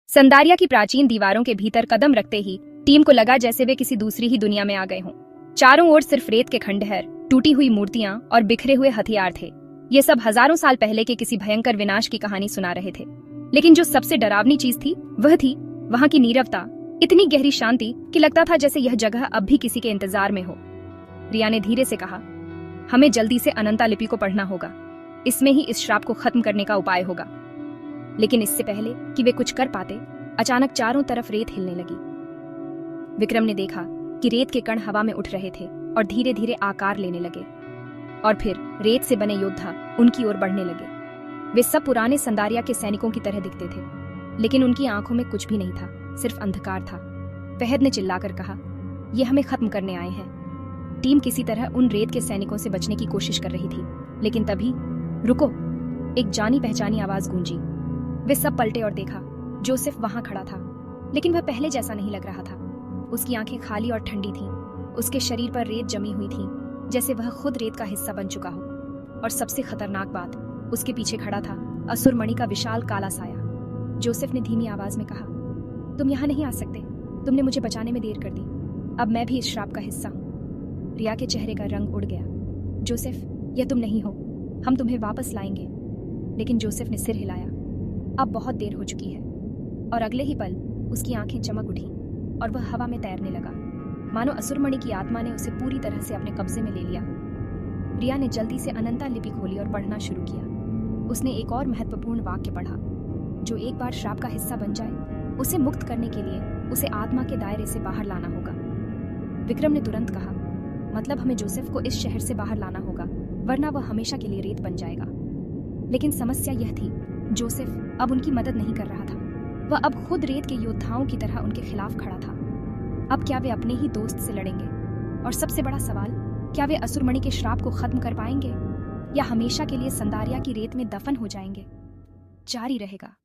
संदारिया की प्राचीन दीवारों के भीतर कदम रखते ही टीम को लगा जैसे वे किसी दूसरी ही दुनिया में आ गए हों। चारों ओर सिर्फ रेत के खंडहर, टूटी हुई मूर्तियां और बिखरे हुए हथियार थे। ये सब हजारों साल पहले के किसी भयंकर विनाश की कहानी सुना रहे थे। लेकिन जो सबसे डरावनी चीज थी वह थी वहां की नीरवता, इतनी गहरी शांति कि लगता था जैसे यह जगह अब भी किसी के इंतजार में हो। रिया ने धीरे से कहा, हमें जल्दी से अनंता लिपि को पढ़ना होगा। इसमें ही इस श्राप को खत्म करने का उपाय होगा। लेकिन इससे पहले कि वे कुछ कर पाते, अचानक चारों तरफ रेत हिलने लगी। विक्रम ने देखा कि रेत के कण हवा में उठ रहे थे और धीरे धीरे आकार लेने लगे। और फिर रेत से बने योद्धा उनकी ओर बढ़ने लगे। वे सब पुराने संदारिया के सैनिकों की तरह दिखते थे, लेकिन उनकी आंखों में कुछ भी नहीं था, सिर्फ अंधकार था। फहद ने चिल्लाकर कहा, ये हमें खत्म करने आए हैं। टीम किसी तरह उन रेत के सैनिकों से बचने की कोशिश कर रही थी, लेकिन तभी रुको, एक जानी पहचानी आवाज गूंजी। वे सब पलटे और देखा, जोसेफ वहां खड़ा था, लेकिन वह पहले जैसा नहीं लग रहा था। उसकी आंखें खाली और ठंडी थीं, उसके शरीर पर रेत जमी हुई थी, जैसे वह खुद रेत का हिस्सा बन चुका हो। और सबसे खतरनाक बात, उसके पीछे खड़ा था असुरमणि का विशाल काला साया। जोसेफ ने धीमी आवाज में कहा, तुम यहाँ नहीं आ सकते, तुमने मुझे बचाने में देर कर दी, अब मैं भी इस श्राप का हिस्सा हूँ। रिया के चेहरे का रंग उड़ गया। जोसेफ, यह तुम नहीं हो, हम तुम्हें वापस लाएंगे। लेकिन जोसेफ ने सिर हिलाया, अब बहुत देर हो चुकी है। और अगले ही पल उसकी आंखें चमक उठी और वह हवा में तैरने लगा, मानो असुरमणि की आत्मा ने उसे पूरी तरह से अपने कब्जे में ले लिया। रिया ने जल्दी से अनंता लिपि खोली और पढ़ना शुरू किया। उसने एक और महत्वपूर्ण वाक्य पढ़ा, जो एक बार श्राप का हिस्सा बन जाए, उसे मुक्त करने के लिए उसे आत्मा के दायरे से बाहर लाना होगा। विक्रम ने तुरंत कहा, मतलब हमें जोसेफ को इस शहर से बाहर लाना होगा, वरना वह हमेशा के लिए रेत बन जाएगा। लेकिन समस्या यह थी, जोसेफ अब उनकी मदद नहीं कर रहा था। वह अब खुद रेत के योद्धाओं की तरह उनके खिलाफ खड़ा था। अब क्या वे अपने ही दोस्त से लड़ेंगे? और सबसे बड़ा सवाल, क्या वे असुरमणि के श्राप को खत्म कर पाएंगे या हमेशा के लिए संदारिया की रेत में दफन हो जाएंगे? जारी रहेगा।